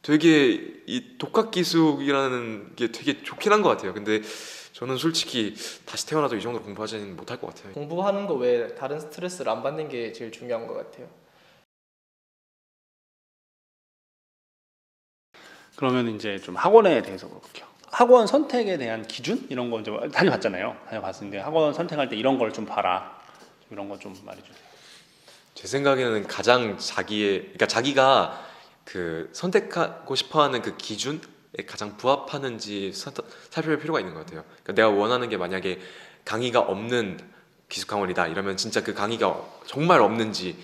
되게 이 독학기숙이라는 게 되게 좋긴 한 것 같아요. 근데 저는 솔직히 다시 태어나도 이 정도 공부하지는 못할 것 같아요. 공부하는 거 외에 다른 스트레스를 안 받는 게 제일 중요한 것 같아요. 그러면 이제 좀 학원에 대해서 볼게요. 학원 선택에 대한 기준 이런 거 이제 다녀봤잖아요. 다녀봤는데 학원 선택할 때 이런 걸 좀 봐라. 이런 거 좀 말해주세요. 제 생각에는 가장 그러니까 자기가 그 선택하고 싶어하는 그 기준에 가장 부합하는지 살펴볼 필요가 있는 것 같아요. 그러니까 내가 원하는 게 만약에 강의가 없는 기숙학원이다 이러면 진짜 그 강의가 정말 없는지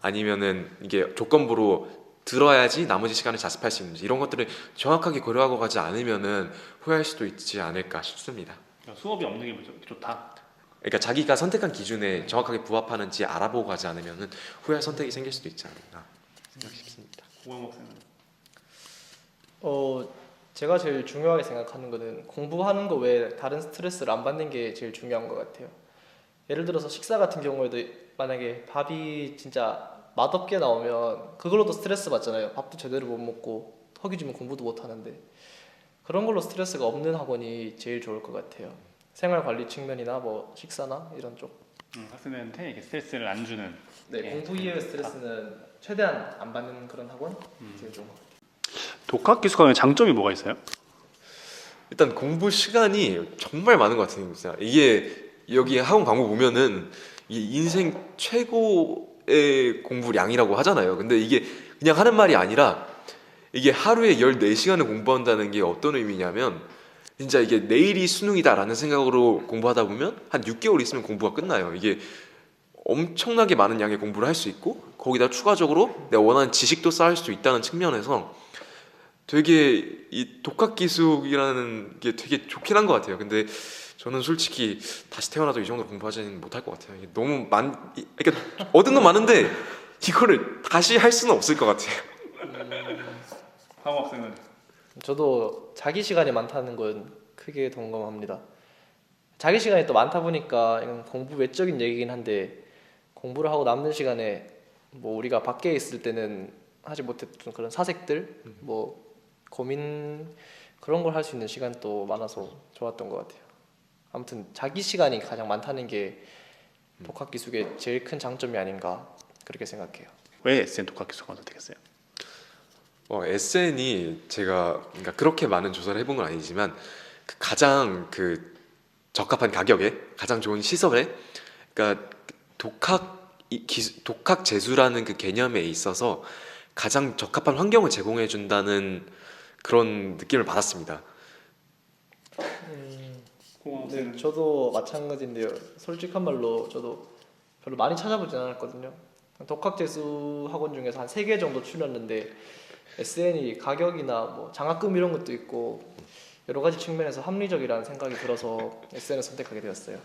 아니면은 이게 조건부로 들어야지 나머지 시간을 자습할 수 있는지 이런 것들을 정확하게 고려하고 가지 않으면은 후회할 수도 있지 않을까 싶습니다. 그러니까 수업이 없는 게 좋다. 그러니까 자기가 선택한 기준에 정확하게 부합하는지 알아보고 가지 않으면은 후회할 선택이 생길 수도 있지 않을까 생각 싶습니다. 고광 목사는 제가 제일 중요하게 생각하는 거는 공부하는 거 외에 다른 스트레스를 안 받는 게 제일 중요한 것 같아요. 예를 들어서 식사 같은 경우에도 만약에 밥이 진짜 맛없게 나오면 그걸로도 스트레스 받잖아요. 밥도 제대로 못 먹고 허기지면 공부도 못 하는데 그런 걸로 스트레스가 없는 학원이 제일 좋을 것 같아요. 생활 관리 측면이나 뭐 식사나 이런 쪽. 학생들한테 이렇게 스트레스를 안 주는. 네, 공부 이외의 스트레스는 최대한 안 받는 그런 학원 제일 좋은 것 같아요. 독학기숙학원의 장점이 뭐가 있어요? 일단 공부 시간이 정말 많은 것 같은 거죠. 이게 여기 학원 광고 보면은 이 인생 최고의 공부량이라고 하잖아요. 근데 이게 그냥 하는 말이 아니라 이게 하루에 14시간을 공부한다는 게 어떤 의미냐면 진짜 이게 내일이 수능이다라는 생각으로 공부하다 보면 한 6개월 있으면 공부가 끝나요. 이게 엄청나게 많은 양의 공부를 할 수 있고 거기다 추가적으로 내가 원하는 지식도 쌓을 수 있다는 측면에서 되게 이 독학기숙이라는 게 되게 좋긴 한 것 같아요. 근데 저는 솔직히 다시 태어나도 이 정도 공부하지는 못할 것 같아요. 이게 너무 그러니까 얻은 건 많은데 이거를 다시 할 수는 없을 것 같아요. 학원 학생은 저도 자기 시간이 많다는 건 크게 동감합니다. 자기 시간이 또 많다 보니까 이건 공부 외적인 얘기긴 한데 공부를 하고 남는 시간에 뭐 우리가 밖에 있을 때는 하지 못했던 그런 사색들 뭐 고민 그런 걸 할 수 있는 시간도 많아서 좋았던 것 같아요. 아무튼 자기 시간이 가장 많다는 게 독학기숙의 제일 큰 장점이 아닌가 그렇게 생각해요. 왜 SN 독학기숙학원 선택했어요? SN이 제가 그러니까 그렇게 많은 조사를 해본 건 아니지만 가장 그 적합한 가격에 가장 좋은 시설에 그러니까 독학 재수라는 그 개념에 있어서 가장 적합한 환경을 제공해 준다는 그런 느낌을 받았습니다. 네, 저도 마찬가지인데요. 솔직한 말로 저도 별로 많이 찾아보진 않았거든요. 독학재수 학원 중에서 한 3개 정도 추렸는데 SN이 가격이나 뭐 장학금 이런 것도 있고 여러 가지 측면에서 합리적이라는 생각이 들어서 SN을 선택하게 되었어요.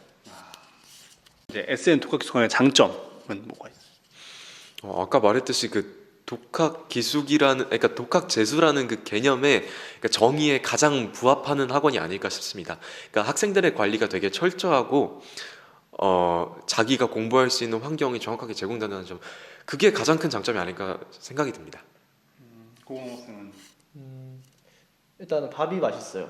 이제 SN 독학기숙학원의 장점은 뭐가 있어요? 아까 말했듯이 그 그러니까 독학 재수라는 그 개념에 그러니까 정의에 가장 부합하는 학원이 아닐까 싶습니다. 그러니까 학생들의 관리가 되게 철저하고 자기가 공부할 수 있는 환경이 정확하게 제공된다는 점 그게 가장 큰 장점이 아닐까 생각이 듭니다. 고광 목사는 일단은 밥이 맛있어요.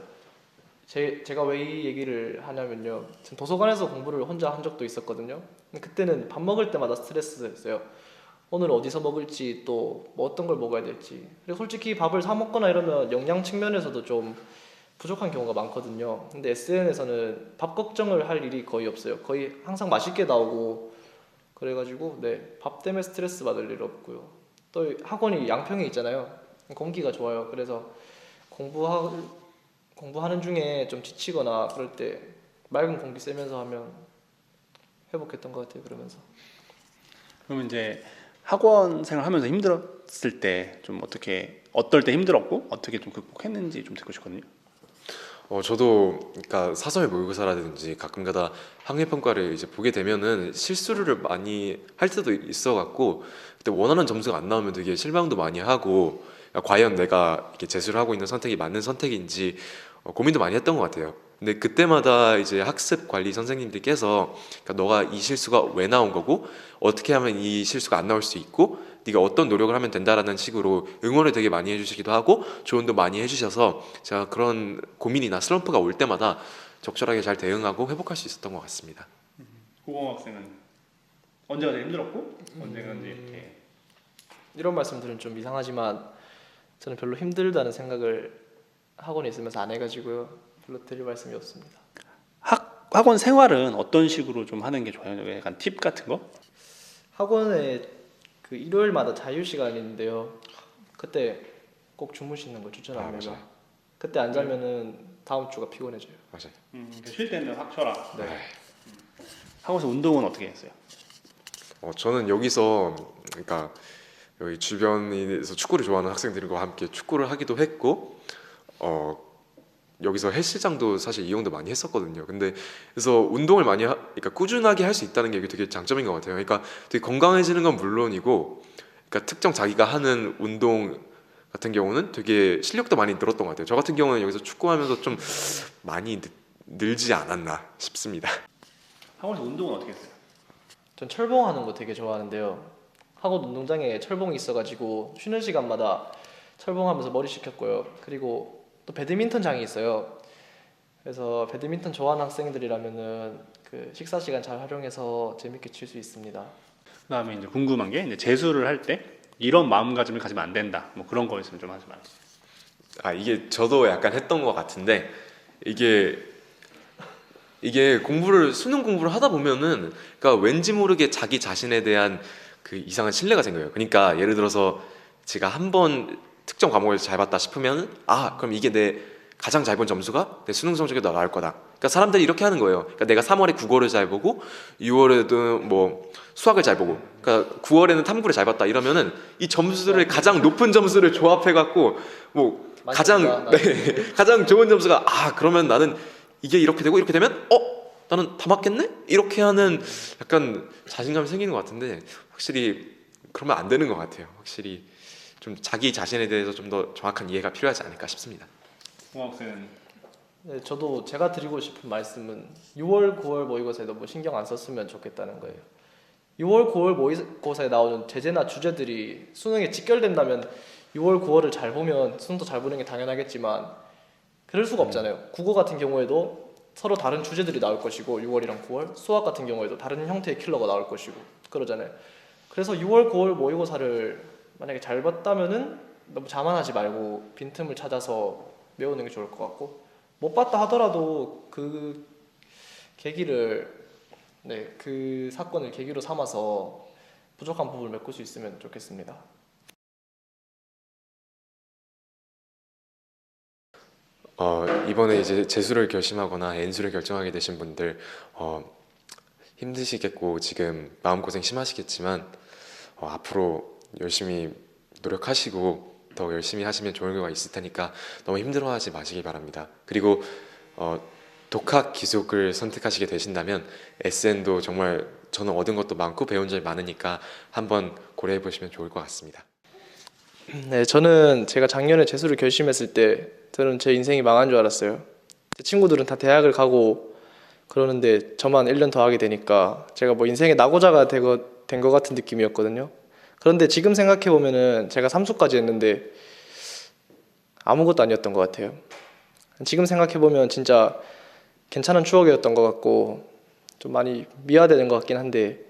제가 왜 이 얘기를 하냐면요. 지금 도서관에서 공부를 혼자 한 적도 있었거든요. 근데 그때는 밥 먹을 때마다 스트레스였어요. 오늘 어디서 먹을지 또 뭐 어떤 걸 먹어야 될지. 그리고 솔직히 밥을 사 먹거나 이러면 영양 측면에서도 좀 부족한 경우가 많거든요. 근데 SN에서는 밥 걱정을 할 일이 거의 없어요. 거의 항상 맛있게 나오고 그래가지고 네, 밥 때문에 스트레스 받을 일 없고요. 또 학원이 양평에 있잖아요. 공기가 좋아요. 그래서 공부하는 중에 좀 지치거나 그럴 때 맑은 공기 쐬면서 하면 회복했던 것 같아요. 그러면서. 그러면 이제 학원 생활하면서 힘들었을 때 좀 어떨 때 힘들었고 어떻게 좀 극복했는지 좀 듣고 싶거든요. 저도 그러니까 사설 모의고사라든지 가끔가다 학력평가를 이제 보게 되면은 실수를 많이 할 때도 있어갖고 그때 원하는 점수가 안 나오면 되게 실망도 많이 하고 과연 내가 이렇게 재수를 하고 있는 선택이 맞는 선택인지 고민도 많이 했던 것 같아요. 근데 그때마다 이제 학습 관리 선생님들께서 그러니까 너가 이 실수가 왜 나온 거고 어떻게 하면 이 실수가 안 나올 수 있고 네가 어떤 노력을 하면 된다라는 식으로 응원을 되게 많이 해주시기도 하고 조언도 많이 해주셔서 제가 그런 고민이나 슬럼프가 올 때마다 적절하게 잘 대응하고 회복할 수 있었던 것 같습니다. 고공 학생은 언제가 제일 힘들었고 언제가 이제 이렇게 이런 말씀들은 좀 이상하지만 저는 별로 힘들다는 생각을 학원에 있으면서 안 해가지고요. 별로 드릴 말씀이 없습니다. 학원 생활은 어떤 식으로 좀 하는 게 좋아요? 약간 팁 같은 거? 학원에 그 일요일마다 자유 시간이 있는데요. 그때 꼭 주무시는 걸 추천합니다. 맞아요. 그때 안 자면은 다음 주가 피곤해져요. 맞아요. 쉴 때는 확 쉬어라. 네. 학원에서 운동은 어떻게 했어요? 저는 여기서 그러니까 여기 주변에서 축구를 좋아하는 학생들과 함께 축구를 하기도 했고 여기서 헬스장도 사실 이용도 많이 했었거든요. 근데 그래서 운동을 많이 그러니까 꾸준하게 할 수 있다는 게 되게 장점인 것 같아요. 그러니까 되게 건강해지는 건 물론이고, 그러니까 특정 자기가 하는 운동 같은 경우는 되게 실력도 많이 늘었던 것 같아요. 저 같은 경우는 여기서 축구하면서 좀 많이 늘지 않았나 싶습니다. 학원에서 운동은 어떻게 했어요? 전 철봉하는 거 되게 좋아하는데요. 학원 운동장에 철봉이 있어가지고 쉬는 시간마다 철봉하면서 머리 식혔고요. 그리고 또 배드민턴장이 있어요. 그래서 배드민턴 좋아하는 학생들이라면은 그 식사 시간 잘 활용해서 재밌게 칠 수 있습니다. 그다음에 이제 궁금한 게 이제 재수를 할 때 이런 마음가짐을 가지면 안 된다. 뭐 그런 거 있으면 좀 하지 마세요. 이게 저도 약간 했던 것 같은데 이게 수능 공부를 하다 보면은 그러니까 왠지 모르게 자기 자신에 대한 그 이상한 신뢰가 생겨요. 그러니까 예를 들어서 제가 한 번 특정 과목에서 잘 봤다 싶으면 그럼 이게 내 가장 잘 본 점수가 내 수능 성적에 나올 거다. 그러니까 사람들이 이렇게 하는 거예요. 그러니까 내가 3월에 국어를 잘 보고 6월에도 뭐 수학을 잘 보고, 그러니까 9월에는 탐구를 잘 봤다 이러면은 이 점수를 가장 높은 점수를 조합해 갖고 뭐 가장 가장 좋은 점수가 그러면 나는 이게 이렇게 되고 이렇게 되면 나는 다 맞겠네? 이렇게 하는 약간 자신감이 생기는 것 같은데 확실히 그러면 안 되는 것 같아요. 확실히 좀 자기 자신에 대해서 좀 더 정확한 이해가 필요하지 않을까 싶습니다. 공학생은 네, 저도 제가 드리고 싶은 말씀은 6월, 9월 모의고사에 너무 신경 안 썼으면 좋겠다는 거예요. 6월, 9월 모의고사에 나오는 제재나 주제들이 수능에 직결된다면 6월, 9월을 잘 보면 수능도 잘 보는 게 당연하겠지만 그럴 수가 없잖아요. 국어 같은 경우에도 서로 다른 주제들이 나올 것이고 6월이랑 9월, 수학 같은 경우에도 다른 형태의 킬러가 나올 것이고 그러잖아요. 그래서 6월, 9월 모의고사를 만약에 잘 봤다면은 너무 자만하지 말고 빈틈을 찾아서 외우는 게 좋을 것 같고, 못 봤다 하더라도 그 계기를 그 사건을 계기로 삼아서 부족한 부분을 메꿀 수 있으면 좋겠습니다. 이번에 이제 재수를 결심하거나 N수를 결정하게 되신 분들 힘드시겠고 지금 마음고생 심하시겠지만 앞으로 열심히 노력하시고 더 열심히 하시면 좋은 결과가 있을 테니까 너무 힘들어하지 마시기 바랍니다. 그리고 독학 기숙을 선택하시게 되신다면 SN도 정말 저는 얻은 것도 많고 배운 점이 많으니까 한번 고려해 보시면 좋을 것 같습니다. 네, 저는 제가 작년에 재수를 결심했을 때 저는 제 인생이 망한 줄 알았어요. 제 친구들은 다 대학을 가고 그러는데 저만 1년 더 하게 되니까 제가 뭐 인생의 낙오자가 된 것 같은 느낌이었거든요. 그런데 지금 생각해 보면은 제가 3수까지 했는데 아무것도 아니었던 것 같아요. 지금 생각해 보면 진짜 괜찮은 추억이었던 것 같고 좀 많이 미화되는 것 같긴 한데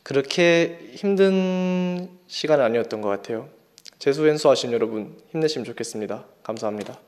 그렇게 힘든 시간은 아니었던 것 같아요. 재수 N수 하신 여러분 힘내시면 좋겠습니다. 감사합니다.